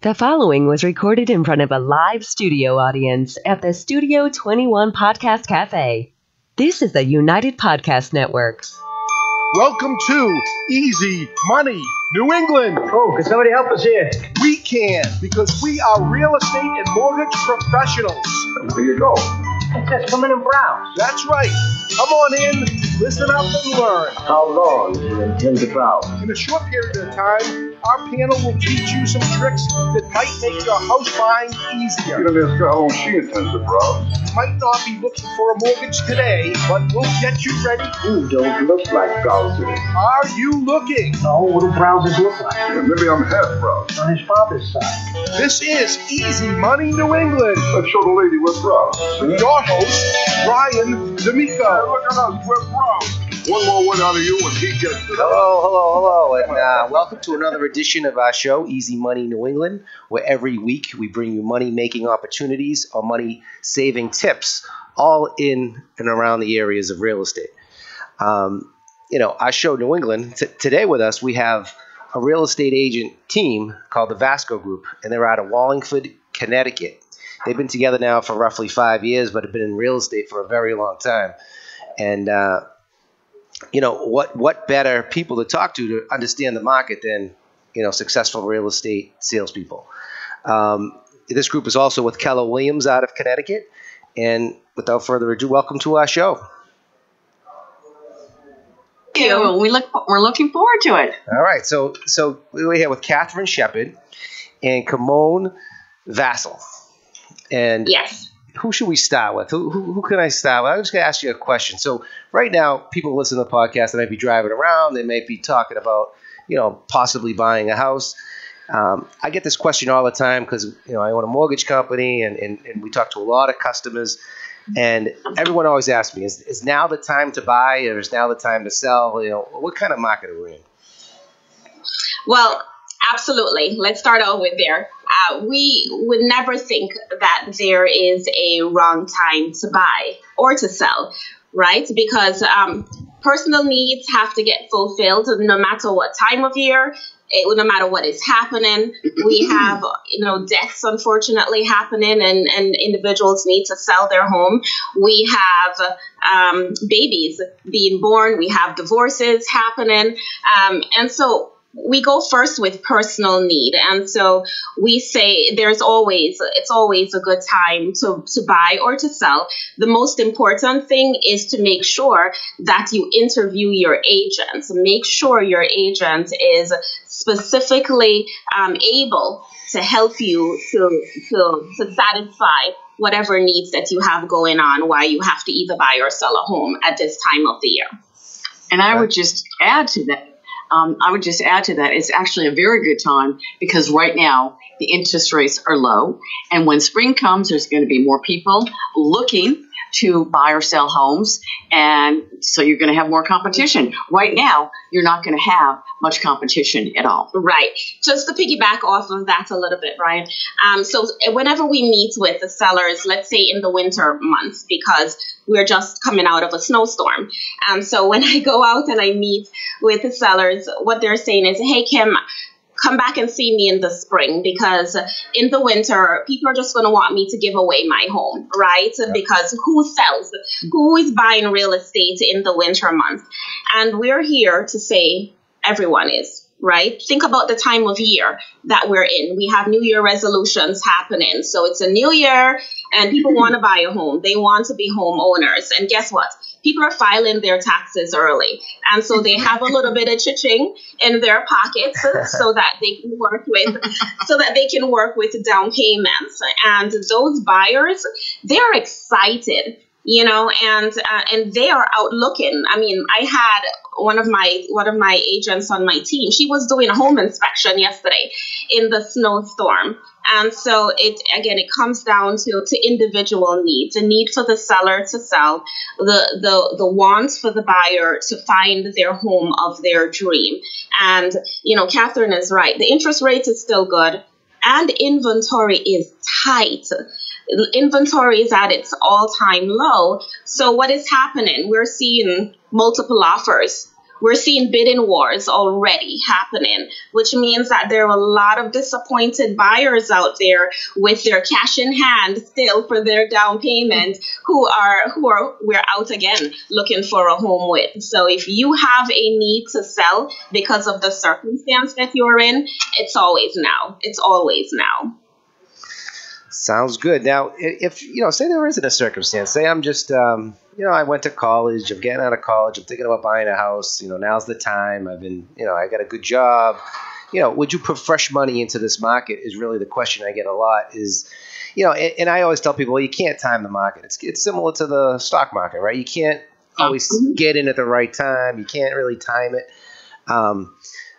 The following was recorded in front of a live studio audience at the Studio 21 Podcast Cafe. This is the United Podcast Network. Welcome to Easy Money New England. Oh, can somebody help us here? We can, because we are real estate and mortgage professionals. There you go. It says come in and browse. That's right. Come on in, listen up and learn. How long do you intend to browse? In a short period of time, our panel will teach you some tricks that might make your house buying easier. You know, ask her how long she intends to browse. You might not be looking for a mortgage today, but we'll get you ready. You don't look like browsers. Are you looking? No, what do browsers look like? Yeah, maybe I'm half browse. On his father's side. This is Easy Money New England. Let's show the lady we're browse. With your host, Brian DAmico. Look at us, we're browse. One more word out of you and he gets it. Hello, and welcome to another edition of our show, Easy Money New England, where every week we bring you money-making opportunities or money-saving tips, all in and around the areas of real estate. Our show, New England, today with us, we have a real estate agent team called the Vasco Group, and they're out of Wallingford, Connecticut. They've been together now for roughly 5 years, but have been in real estate for a very long time. And what better people to talk to understand the market than, successful real estate salespeople. This group is also with Keller Williams out of Connecticut. And without further ado, welcome to our show. Thank you. We're looking forward to it. All right. So we're here with Katharine, Shepard, and Kimone, Vassell. And yes. Who should we start with? Who can I start with? I'm just going to ask you a question. So right now, people listen to the podcast. They might be driving around. They might be talking about, possibly buying a house. I get this question all the time because, I own a mortgage company and we talk to a lot of customers. And everyone always asks me, is now the time to buy or is now the time to sell? What kind of market are we in? Well, absolutely. Let's start out with there. We would never think that there is a wrong time to buy or to sell, right? Because personal needs have to get fulfilled no matter what time of year, no matter what is happening. We have, deaths unfortunately happening and individuals need to sell their home. We have babies being born. We have divorces happening. And so we go first with personal need. And so we say it's always a good time to buy or to sell. The most important thing is to make sure that you interview your agent. Make sure your agent is specifically able to help you to satisfy whatever needs that you have going on while you have to either buy or sell a home at this time of the year. And I would just add to that. It's actually a very good time because right now the interest rates are low. And when spring comes, there's going to be more people looking to buy or sell homes. And so you're going to have more competition. Right now, you're not going to have much competition at all. Right. Just to piggyback off of that a little bit, Brian. So whenever we meet with the sellers, let's say in the winter months, because we're just coming out of a snowstorm. So when I go out and I meet with the sellers, what they're saying is, hey, Kim, come back and see me in the spring because in the winter, people are just going to want me to give away my home, right? Because who sells? Who is buying real estate in the winter months? And we're here to say everyone is, right? Think about the time of year that we're in. We have New Year resolutions happening. So it's a new year and people want to buy a home. They want to be homeowners. And guess what? People are filing their taxes early. And so they have a little bit of cha-ching in their pockets so that they can work with down payments. And those buyers, they're excited, and they are out looking. I mean, I had one of my agents on my team. She was doing a home inspection yesterday in the snowstorm. And so it comes down to individual needs, a need for the seller to sell, the want for the buyer to find their home of their dream. And, Katharine is right. The interest rate is still good and inventory is tight. Inventory is at its all-time low. So what is happening? We're seeing multiple offers. we're seeing bidding wars already happening, which means that there are a lot of disappointed buyers out there with their cash in hand still for their down payment who we're out again looking for a home with. So if you have a need to sell because of the circumstance that you're in, it's always now. It's always now. Sounds good. Now, if, say there isn't a circumstance, say I'm just, I went to college, I'm getting out of college, I'm thinking about buying a house, now's the time, I've been, I got a good job, would you put fresh money into this market is really the question I get a lot is, and I always tell people, well, you can't time the market. It's similar to the stock market, right? You can't always get in at the right time. You can't really time it.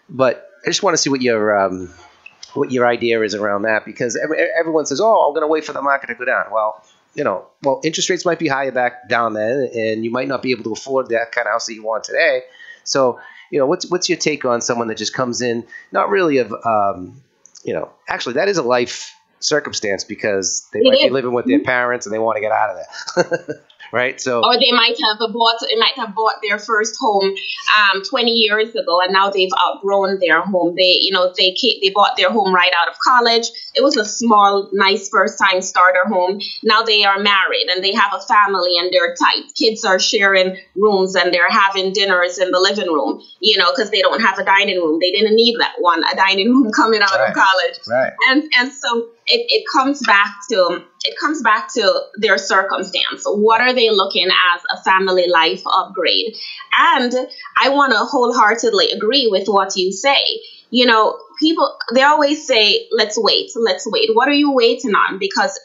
But I just want to see what your idea is around that, because everyone says, oh, I'm going to wait for the market to go down. Well, interest rates might be higher back down then, and you might not be able to afford that kind of house that you want today. So, what's your take on someone that just comes in, not really of, actually that is a life circumstance because they might be living with their parents and they want to get out of there. Right. So, or they might have bought their first home 20 years ago, and now they've outgrown their home. They bought their home right out of college. It was a small, nice first time starter home. Now they are married and they have a family and they're tight. Kids are sharing rooms and they're having dinners in the living room, because they don't have a dining room. They didn't need a dining room coming out of college. Right. And so it comes back to their circumstance. What are they looking as a family life upgrade? And I want to wholeheartedly agree with what you say. People, they always say, let's wait. What are you waiting on? Because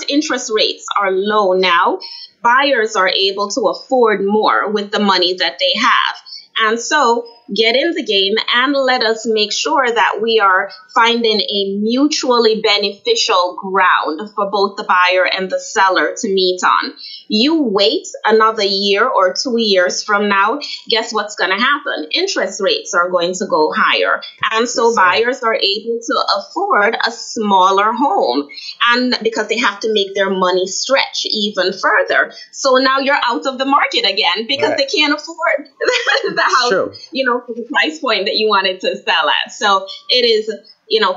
interest rates are low now, buyers are able to afford more with the money that they have. And so get in the game and let us make sure that we are finding a mutually beneficial ground for both the buyer and the seller to meet on. You wait another year or 2 years from now, guess what's going to happen? Interest rates are going to go higher. And so buyers are able to afford a smaller home, and because they have to make their money stretch even further. So now you're out of the market again because they can't afford the house, for the price point that you wanted to sell at. So it is,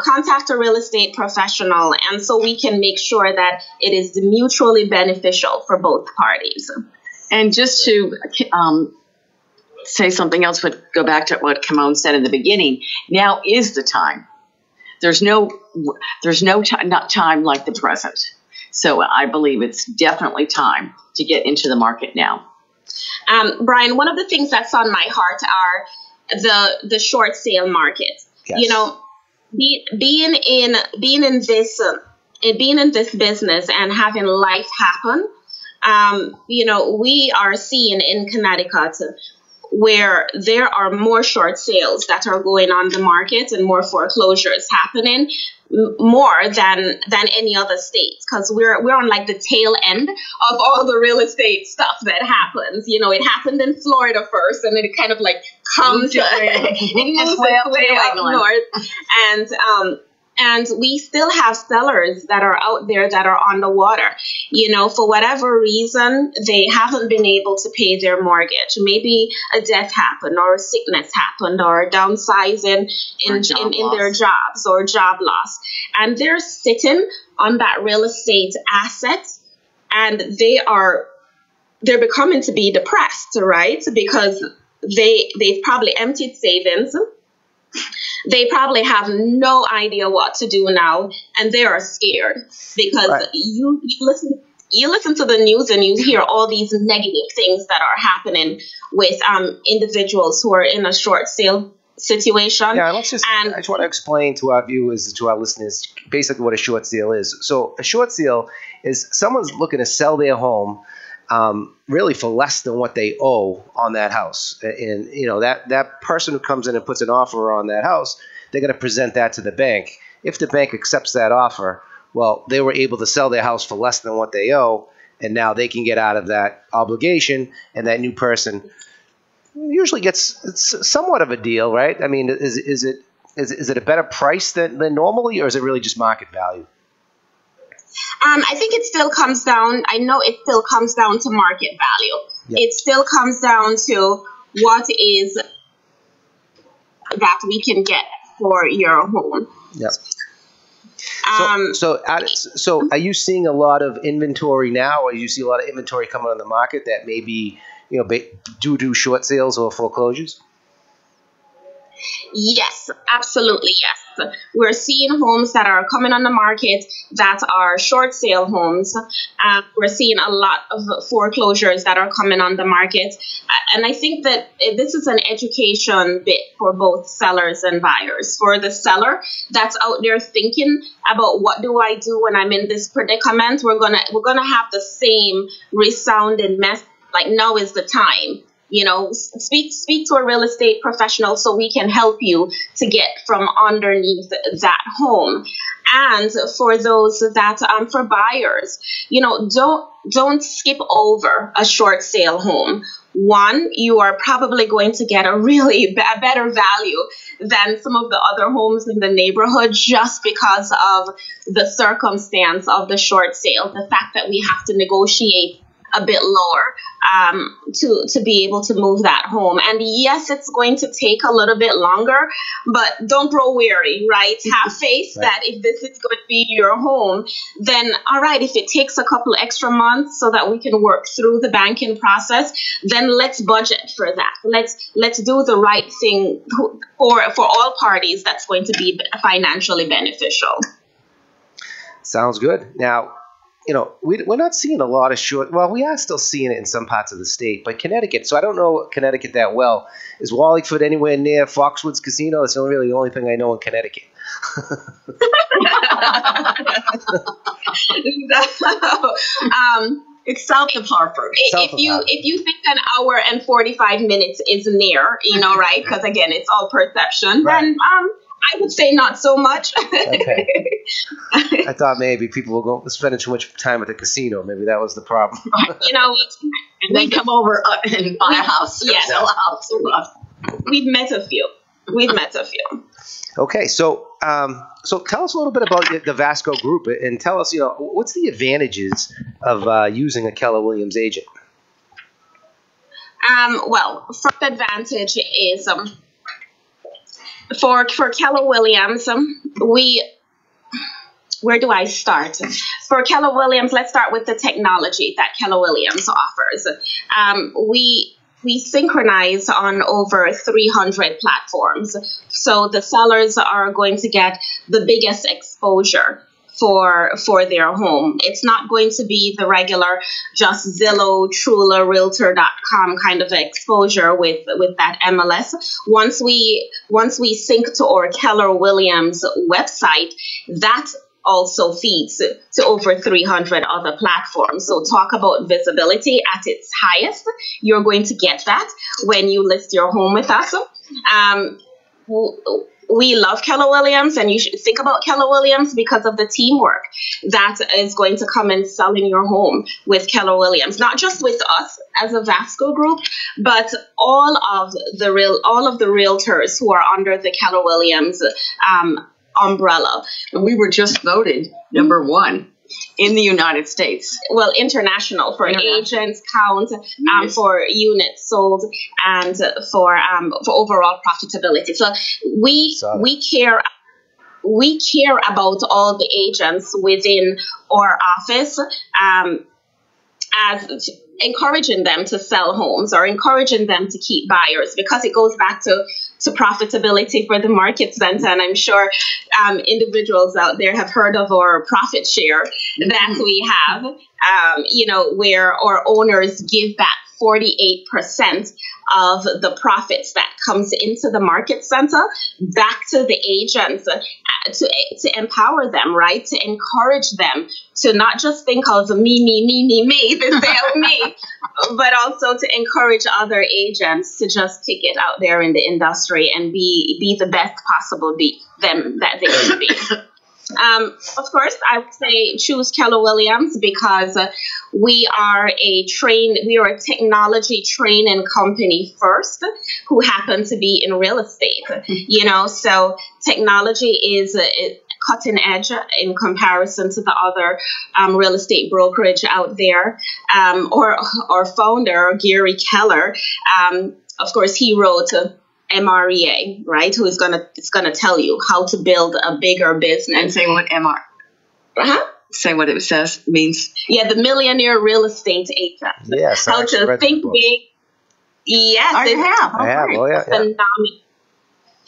contact a real estate professional, and so we can make sure that it is mutually beneficial for both parties. And just to say something else, but go back to what Kimone said in the beginning, now is the time. There's no time like the present. So I believe it's definitely time to get into the market now. Brian, one of the things that's on my heart are the short sale market. Yes. Being in this business and having life happen, we are seeing in Connecticut where there are more short sales that are going on the market and more foreclosures happening more than any other state, because we're on like the tail end of all the real estate stuff that happens. It happened in Florida first, and then it kind of like comes its way up north, and we still have sellers that are out there that are on the water. For whatever reason, they haven't been able to pay their mortgage. Maybe a death happened, or a sickness happened, or downsizing in their jobs, or job loss. And they're sitting on that real estate asset, and they're becoming to be depressed, right? Because they've probably emptied savings. They probably have no idea what to do now, and they are scared because you listen to the news and you hear all these negative things that are happening with individuals who are in a short sale situation. Yeah, I just want to explain to our viewers, to our listeners, basically what a short sale is. So a short sale is someone's looking to sell their home really for less than what they owe on that house. And, that person who comes in and puts an offer on that house, they're going to present that to the bank. If the bank accepts that offer, well, they were able to sell their house for less than what they owe, and now they can get out of that obligation, and that new person usually gets somewhat of a deal, right? I mean, is it a better price than normally, or is it really just market value? I think it still comes down. I know it still comes down to market value. Yep. It still comes down to what is that we can get for your home. Yep. So are you seeing a lot of inventory now, or you see a lot of inventory coming on the market that maybe, do short sales or foreclosures? Yes, absolutely, yes. We're seeing homes that are coming on the market that are short sale homes. We're seeing a lot of foreclosures that are coming on the market. And I think that this is an education bit for both sellers and buyers. For the seller that's out there thinking about what do I do when I'm in this predicament, we're gonna have the same resounding message, like now is the time. Speak to a real estate professional so we can help you to get from underneath that home. And for those that, for buyers, don't skip over a short sale home. One, you are probably going to get a better value than some of the other homes in the neighborhood just because of the circumstance of the short sale, the fact that we have to negotiate a bit lower to be able to move that home. And yes, it's going to take a little bit longer, but don't grow weary, right? Have faith that if this is going to be your home, then all right, if it takes a couple extra months so that we can work through the banking process, then let's budget for that. Let's do the right thing for all parties that's going to be financially beneficial. Sounds good. Now, we're not seeing a lot of short. Well, we are still seeing it in some parts of the state, but Connecticut. So I don't know Connecticut that well. Is Wallingford anywhere near Foxwoods Casino? That's really the only thing I know in Connecticut. It's south of Hartford. If you think an hour and 45 minutes is near, right? Because again, it's all perception. Right. Then I would say not so much. Okay. I thought maybe people were spending too much time at the casino. Maybe that was the problem. And then come over and buy a house. Yes. Sell a house. We've met a few. Okay. So tell us a little bit about the Vasco Group and tell us, what's the advantages of using a Keller Williams agent? Well, first advantage is for Keller Williams, where do I start? For Keller Williams, let's start with the technology that Keller Williams offers. We synchronize on over 300 platforms. So the sellers are going to get the biggest exposure for their home. It's not going to be the regular just Zillow, Trula, Realtor.com kind of exposure with that MLS. Once we sync to our Keller Williams website, that also feeds to over 300 other platforms. So talk about visibility at its highest. You're going to get that when you list your home with us. We love Keller Williams, and you should think about Keller Williams because of the teamwork that is going to come and sell in your home with Keller Williams. Not just with us as a Vasco Group, but all of the realtors who are under the Keller Williams umbrella. And we were just voted number one in the United States. Well, international for agents count, for units sold, and for overall profitability. So we care about all the agents within our office, as encouraging them to sell homes or encouraging them to keep buyers, because it goes back to profitability for the market center. And I'm sure individuals out there have heard of our profit share that we have, where our owners give back 48% of the profits that comes into the market center back to the agents to empower them, right? To encourage them to not just think of me, the sale me, but also to encourage other agents to just take it out there in the industry and be the best possible them that they can be. Of course, I would say choose Keller Williams because we are a technology training company first who happen to be in real estate, so technology is cutting edge in comparison to the other real estate brokerage out there. Our founder, Gary Keller, of course, he wrote MREA, right? Who is it's gonna tell you how to build a bigger business. And say what say what it says means. Yeah, the Millionaire Real Estate Agent. Yes, how to think big. Yes, I have. I have. Oh yeah.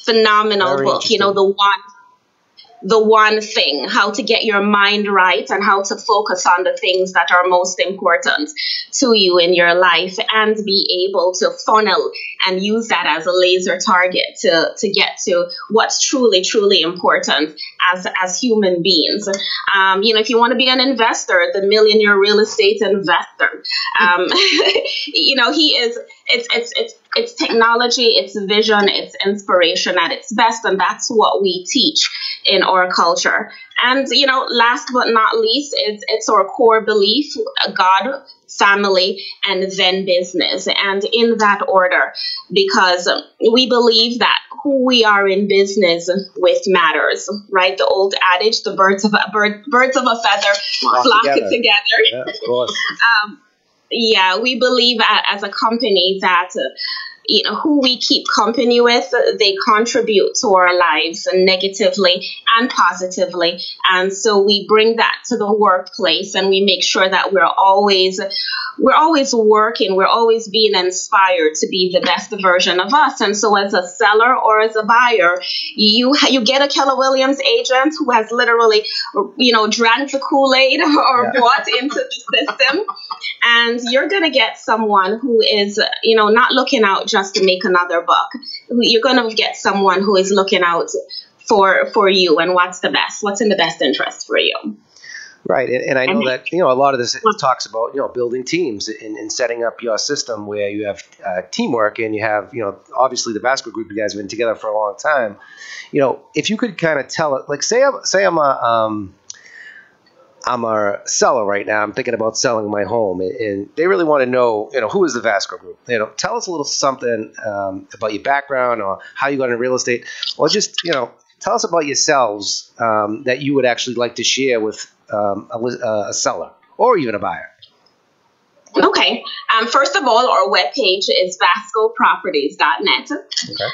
Phenomenal book. You know, the one thing, how to get your mind right and how to focus on the things that are most important to you in your life, and be able to funnel and use that as a laser target to get to what's truly, truly important as human beings. You know, if you want to be an investor, the Millionaire Real Estate Investor, you know, he is, it's technology, it's vision, it's inspiration at its best, and that's what we teach in our culture. And, you know, last but not least, it's our core belief: God, family, and then business, and in that order, because we believe that who we are in business with matters, right? The old adage, the birds of a feather flock together. Yeah, of course. Yeah, we believe as a company that you know, who we keep company with, they contribute to our lives negatively and positively. And so we bring that to the workplace, and we make sure that we're always working, we're always being inspired to be the best version of us. And so as a seller or as a buyer, you get a Keller Williams agent who has literally, you know, drank the Kool-Aid or bought into the system. And you're going to get someone who is, you know, not looking out just to make another buck. You're going to get someone who is looking out for you and what's in the best interest for you. Right. And I know that, you know, a lot of this talks about, you know, building teams and setting up your system where you have teamwork, and you have, you know, obviously the Vasco Group, you guys have been together for a long time. You know, if you could kind of tell it, like, say I'm a seller right now. I'm thinking about selling my home, and they really want to know, you know, who is the Vasco Group? You know, tell us a little something about your background, or how you got into real estate, or just, you know, tell us about yourselves that you would actually like to share with a seller or even a buyer. Okay. First of all, our webpage is vascoproperties.net. Okay.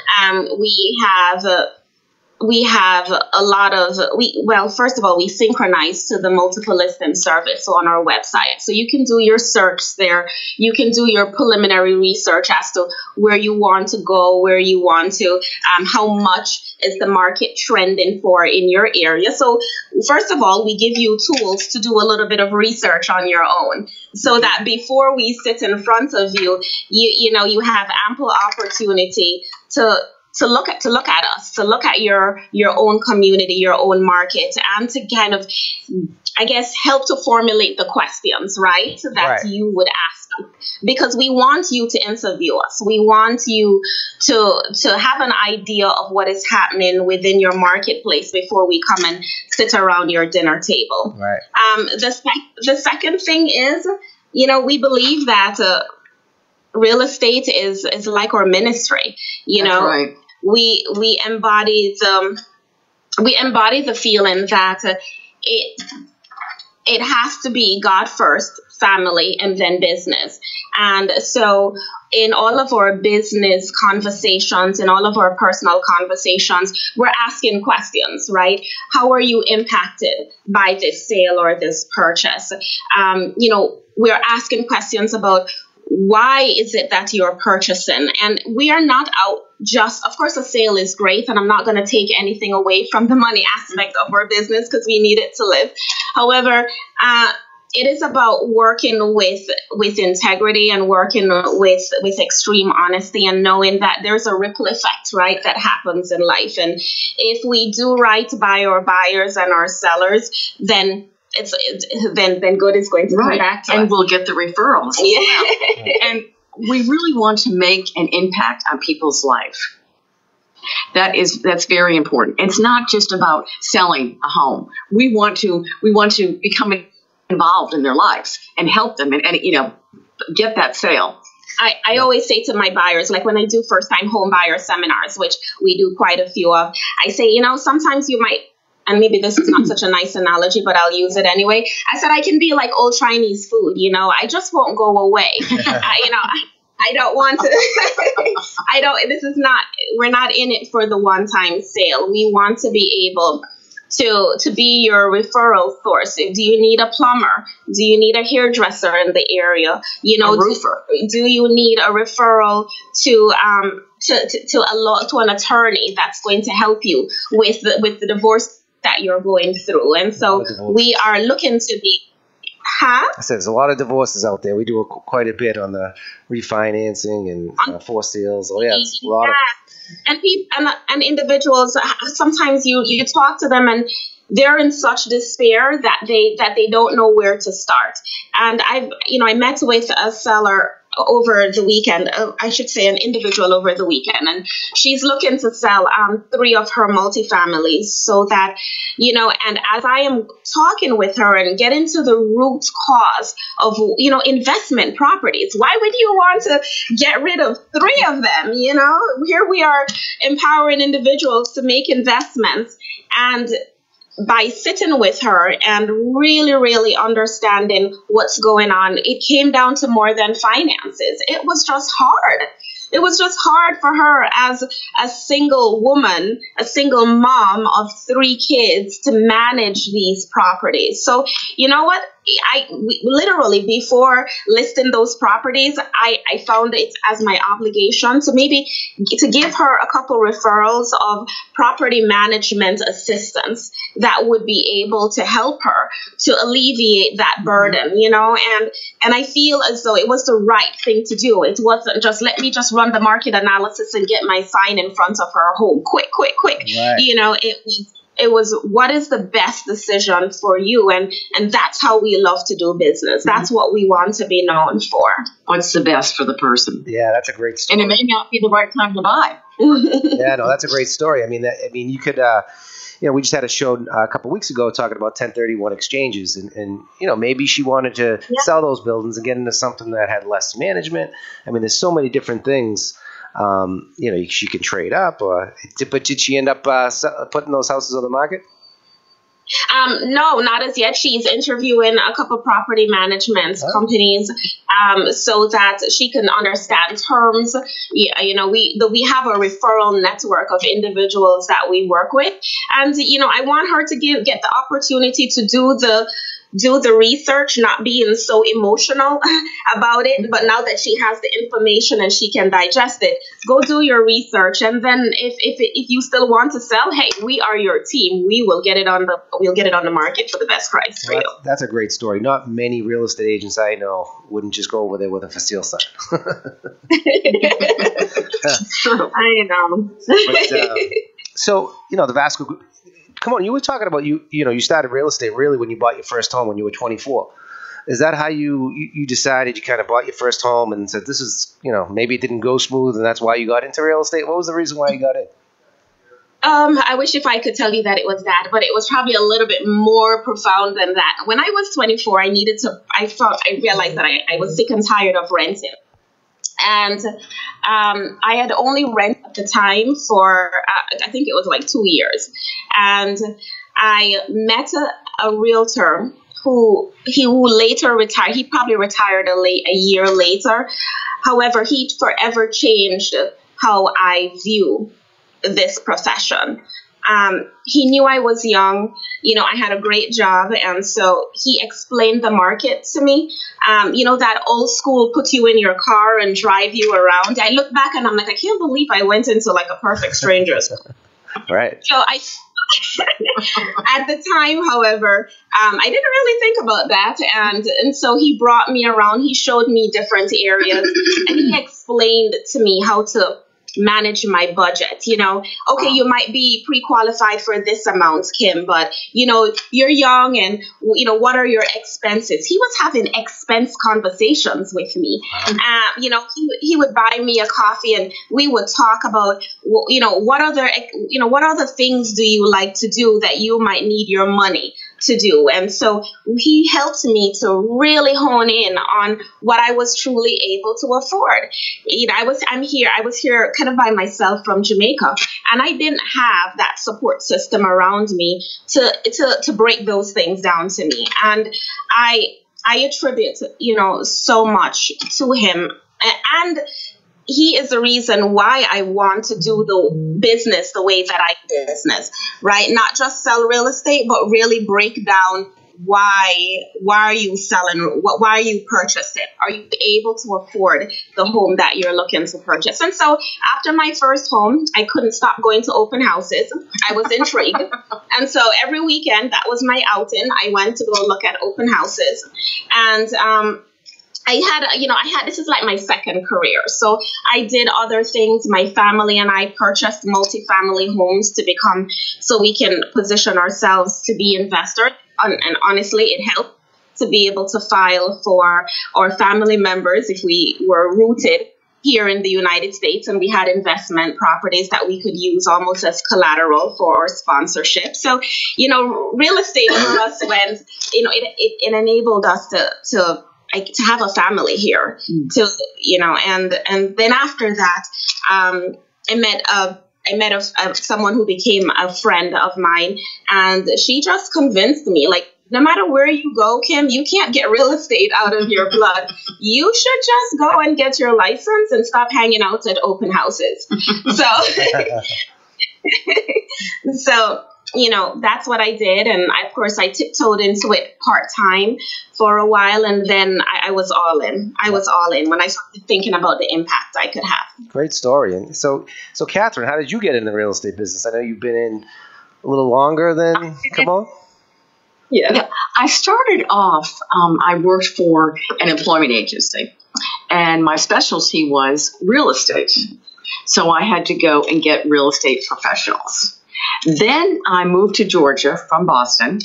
We have a lot of, first of all, we synchronize to the multiple listing service on our website. So you can do your search there. You can do your preliminary research as to where you want to go, where you want to, how much is the market trending for in your area. So first of all, we give you tools to do a little bit of research on your own, so that before we sit in front of you, you know, you have ample opportunity to look at us, to look at your own community, your own market, and to kind of, I guess, help to formulate the questions, right, that you would ask them. Because we want you to interview us. We want you to have an idea of what is happening within your marketplace before we come and sit around your dinner table. Right. The second thing is, you know, we believe that real estate is like our ministry. You know, right. we embody the feeling that it has to be God first, family, and then business. And so in all of our business conversations, in all of our personal conversations, we're asking questions, right? How are you impacted by this sale or this purchase? You know, we're asking questions about why is it that you're purchasing? And we are not out just, of course, a sale is great, and I'm not going to take anything away from the money aspect of our business because we need it to live. However, it is about working with integrity and working with extreme honesty, and knowing that there's a ripple effect, right, that happens in life. And if we do right by our buyers and our sellers, then then good is going to come back to us. And we'll get the referrals. Yeah. And we really want to make an impact on people's life. That's very important. It's not just about selling a home. We want to become involved in their lives and help them and you know, get that sale. I always say to my buyers, like when I do first-time home buyer seminars, which we do quite a few of, I say, you know, sometimes you might, and maybe this is not such a nice analogy, but I'll use it anyway. I said, I can be like old Chinese food, you know, I just won't go away. You know, I don't want to. We're not in it for the one-time sale. We want to be able to be your referral source. Do you need a plumber? Do you need a hairdresser in the area? A roofer. Do you need a referral to an attorney that's going to help you with the divorce that you're going through? And so we are looking to be. Huh? I said there's a lot of divorces out there. We do quite a bit on the refinancing and forced sales. Oh yeah, it's a lot of. And individuals, sometimes you talk to them and they're in such despair that they don't know where to start. And I met with a seller over the weekend, I should say an individual over the weekend, and she's looking to sell 3 of her multifamilies so that, and as I am talking with her and getting to the root cause of, investment properties, why would you want to get rid of 3 of them? Here we are empowering individuals to make investments, and by sitting with her and really, really understanding what's going on, it came down to more than finances. It was just hard. It was just hard for her as a single woman, a single mom of 3 kids to manage these properties. So, you know what? Literally before listing those properties, I found it as my obligation to give her a couple referrals of property management assistants that would be able to help her to alleviate that burden, and I feel as though it was the right thing to do. It wasn't just let me just run the market analysis and get my sign in front of her home quick. Right. It was what is the best decision for you, and that's how we love to do business. That's what we want to be known for. What's the best for the person? Yeah, that's a great story. And it may not be the right time to buy. Yeah, no, that's a great story. I mean, you could, we just had a show a couple of weeks ago talking about 1031 exchanges, and maybe she wanted to sell those buildings and get into something that had less management. I mean, there's so many different things. She can trade up, but did she end up putting those houses on the market? No, not as yet. She's interviewing a couple property management companies so that she can understand terms. We have a referral network of individuals that we work with, and I want her to get the opportunity to do the research, not being so emotional about it. But now that she has the information and she can digest it, go do your research. And then if you still want to sell, hey, we are your team. We'll get it on the market for the best price for you. That's a great story. Not many real estate agents I know wouldn't just go over there with a for sale sign. I know. But, so, the Vasco Group. Come on, you were talking about you started real estate really when you bought your first home when you were 24. Is that how you decided you kind of bought your first home and said this is, maybe it didn't go smooth and that's why you got into real estate? What was the reason why you got in? I wish if I could tell you that it was that, but it was probably a little bit more profound than that. When I was 24, I realized that I was sick and tired of renting. And I had only rented at the time for, I think it was like 2 years. And I met a realtor who later retired. He probably retired a year later. However, he forever changed how I view this profession. He knew I was young. I had a great job. And so he explained the market to me. That old school put you in your car and drive you around. I look back and I'm like, I can't believe I went into like a perfect stranger's. Right. So at the time, however, I didn't really think about that. And so he brought me around. He showed me different areas and he explained to me how to manage my budget. Okay, you might be pre-qualified for this amount, Kim, but you're young and what are your expenses? He was having expense conversations with me. He would buy me a coffee and we would talk about what other things do you like to do that you might need your money to do. And so he helped me to really hone in on what I was truly able to afford. I was here kind of by myself from Jamaica, and I didn't have that support system around me to break those things down to me. And I attribute, so much to him And he is the reason why I want to do the business the way that I do business, right? Not just sell real estate, but really break down why are you selling? Why are you purchasing? Are you able to afford the home that you're looking to purchase? And so after my first home, I couldn't stop going to open houses. I was intrigued. And so every weekend, that was my outing. I went to go look at open houses. And this is like my second career. So I did other things. My family and I purchased multifamily homes so we can position ourselves to be investors. And honestly, it helped to be able to file for our family members if we were rooted here in the United States and we had investment properties that we could use almost as collateral for our sponsorship. So, real estate for us went, it enabled us to have a family here, and then after that, I met someone who became a friend of mine, and she just convinced me, like, no matter where you go, Kim, you can't get real estate out of your blood. You should just go and get your license and stop hanging out at open houses. So, that's what I did. And of course, I tiptoed into it part-time for a while. And then I was all in. I was all in when I started thinking about the impact I could have. Great story. And so Katharine, how did you get in the real estate business? I know you've been in a little longer than Kimone. Yeah. I started off, I worked for an employment agency, and my specialty was real estate. So I had to go and get real estate professionals. Then I moved to Georgia from Boston,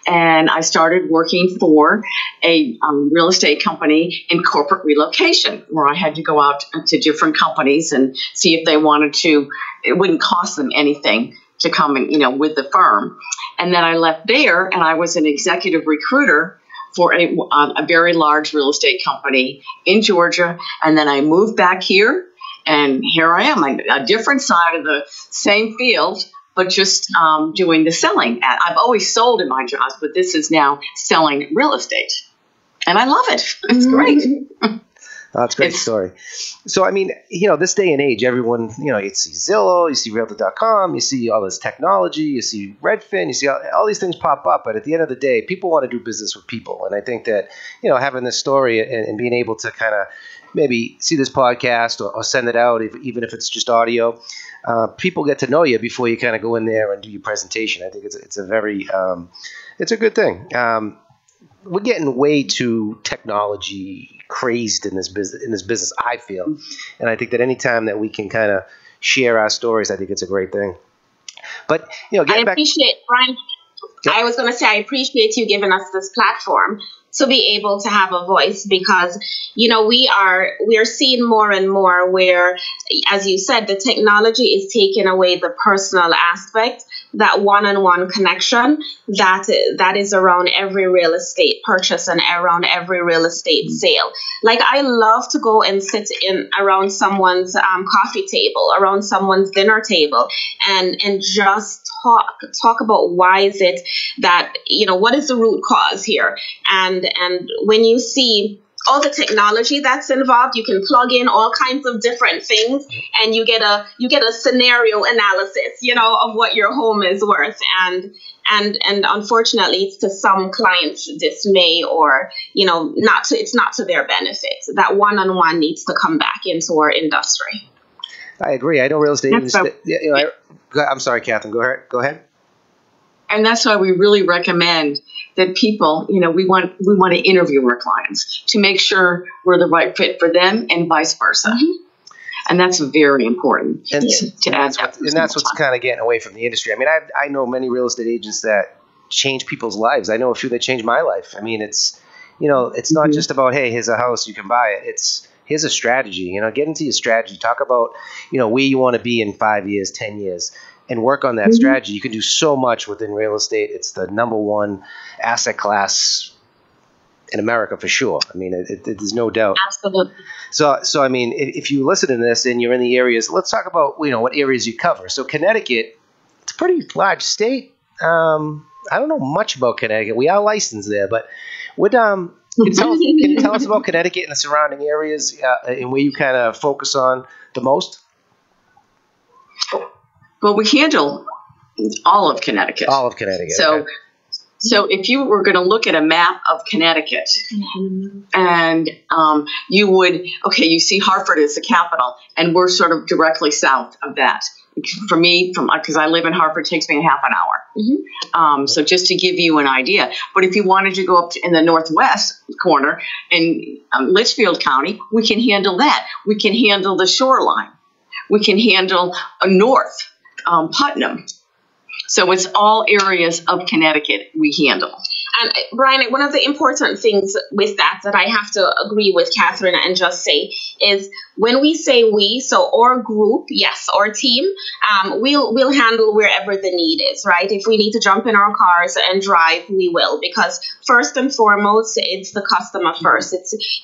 and I started working for a real estate company in corporate relocation, where I had to go out to different companies and see if they wanted to. It wouldn't cost them anything to come and, with the firm. And then I left there, and I was an executive recruiter for a very large real estate company in Georgia. And then I moved back here, and here I am, a different side of the same field, but just doing the selling. I've always sold in my jobs, but this is now selling real estate. And I love it. It's great. That's a great story. So, I mean, this day and age, everyone, you see Zillow, you see Realtor.com, you see all this technology, you see Redfin, you see all these things pop up. But at the end of the day, people want to do business with people. And I think that, having this story and being able to kind of maybe see this podcast or send it out, even if it's just audio, people get to know you before you kind of go in there and do your presentation. I think it's a very, it's a good thing. We're getting way too technology crazed in this business, I feel. And I think that anytime that we can kind of share our stories, I think it's a great thing. But, getting back. Brian, Yep. I was going to say, I appreciate you giving us this platform to be able to have a voice, because, we are seeing more and more where, as you said, the technology is taking away the personal aspect, that one-on-one connection that is around every real estate purchase and around every real estate sale. Like, I love to go and sit around someone's coffee table, around someone's dinner table, and just talk about why is it that, what is the root cause here? And when you see all the technology that's involved, you can plug in all kinds of different things, and you get a scenario analysis, of what your home is worth. And unfortunately, it's to some clients' dismay, or it's not to their benefit. That one-on-one needs to come back into our industry. I agree. I know real estate. I'm sorry, Katharine. Go ahead. And that's why we really recommend that people, we want to interview our clients to make sure we're the right fit for them, and vice versa. Mm-hmm. And that's very important to add. And that's what's kind of getting away from the industry. I mean, I know many real estate agents that change people's lives. I know a few that changed my life. I mean, it's not just about, hey, here's a house, you can buy it. It's here's a strategy. Get into your strategy. Talk about, where you want to be in 5 years, 10 years. And work on that strategy. You can do so much within real estate. It's the number one asset class in America for sure. I mean, there's no doubt. Absolutely. So I mean, if you listen to this and you're in the areas, let's talk about what areas you cover. So Connecticut, it's a pretty large state. I don't know much about Connecticut. We are licensed there, but Can you tell us about Connecticut and the surrounding areas and where you kind of focus on the most? Well, we handle all of Connecticut. All of Connecticut. So, okay. So if you were going to look at a map of Connecticut, and you would, you see Hartford as the capital, and we're sort of directly south of that. For me, because I live in Hartford, it takes me a half an hour. So just to give you an idea. But if you wanted to go up in the northwest corner in Litchfield County, we can handle that. We can handle the shoreline. We can handle north, Putnam. So it's all areas of Connecticut we handle. And Brian, one of the important things with that I have to agree with Katharine and just say is when we say we, so our group, yes, our team, we'll handle wherever the need is, right? If we need to jump in our cars and drive, we will, because first and foremost, it's the customer first.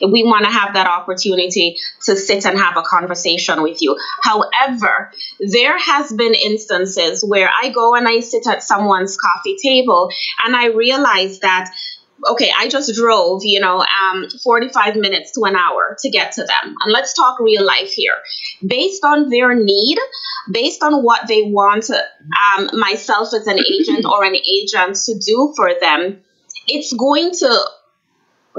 We want to have that opportunity to sit and have a conversation with you. However, there has been instances where I go and I sit at someone's coffee table and I realize that, okay, I just drove, 45 minutes to an hour to get to them. And let's talk real life here. Based on their need, based on what they want myself as an agent or an agent to do for them, it's going to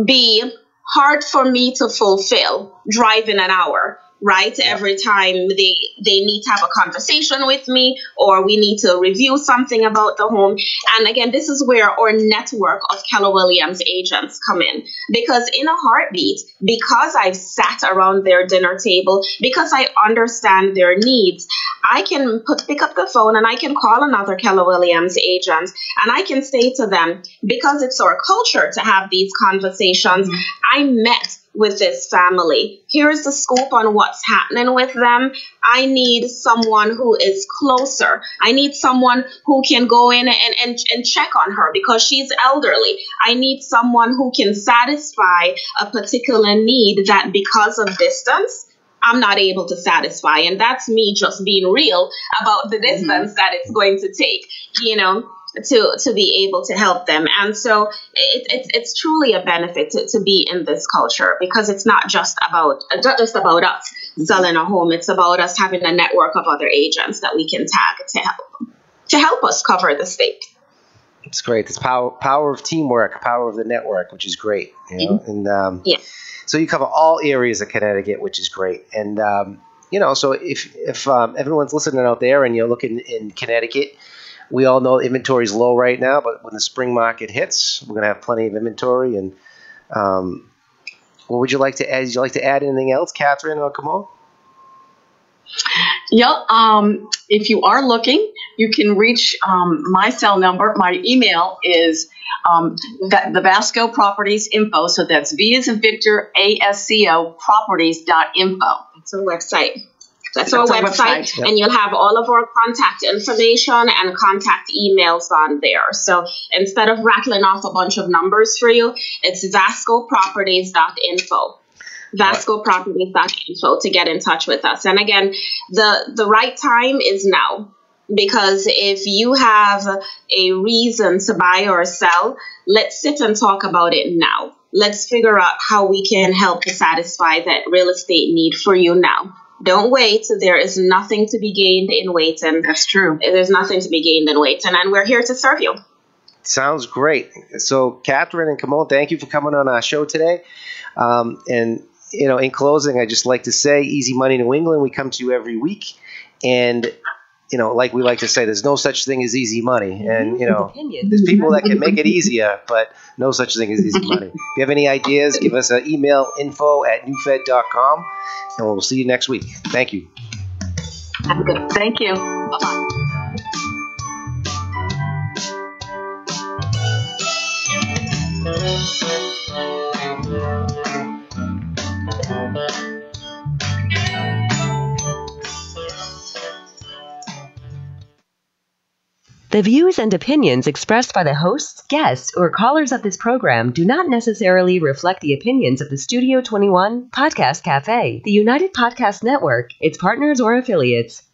be hard for me to fulfill driving an hour. Right? Yeah. Every time they need to have a conversation with me or we need to review something about the home. And again, this is where our network of Keller Williams agents come in. Because in a heartbeat, because I've sat around their dinner table, because I understand their needs, I can pick up the phone and I can call another Keller Williams agent and I can say to them, because it's our culture to have these conversations, I met with this family. Here's the scoop on what's happening with them. I need someone who is closer. I need someone who can go in and check on her because she's elderly. I need someone who can satisfy a particular need that because of distance, I'm not able to satisfy. And that's me just being real about the distance that it's going to take, to be able to help them. And so it's truly a benefit to be in this culture because it's not just about us selling a home. It's about us having a network of other agents that we can tag to help us cover the state. It's great. It's power of teamwork, power of the network, which is great. And so you cover all areas of Connecticut, which is great. And so if everyone's listening out there and you're looking in Connecticut, we all know inventory is low right now, but when the spring market hits, we're going to have plenty of inventory. And what would you like to add? Would you like to add anything else, Katharine or Kimone? Yeah. If you are looking, you can reach my cell number. My email is the Vasco Properties Info. So that's V as in Victor, ASCO Properties.info. That's our website. That's our website. Yep. And you'll have all of our contact information and contact emails on there. So instead of rattling off a bunch of numbers for you, it's VascoProperties.info. VascoProperties.info to get in touch with us. And again, the right time is now. Because if you have a reason to buy or sell, let's sit and talk about it now. Let's figure out how we can help to satisfy that real estate need for you now. Don't wait. There is nothing to be gained in waiting. That's true. There's nothing to be gained in waiting, and we're here to serve you. Sounds great. So, Katharine and Kimone, thank you for coming on our show today. And in closing, I just like to say, Easy Money New England. We come to you every week, and like we like to say, there's no such thing as easy money. And, there's people that can make it easier, but no such thing as easy money. If you have any ideas, give us an email, info@newfed.com, and we'll see you next week. Thank you. Have a good. Thank you. Bye-bye. The views and opinions expressed by the hosts, guests, or callers of this program do not necessarily reflect the opinions of the Studio 21 Podcast Cafe, the United Podcast Network, its partners, or affiliates.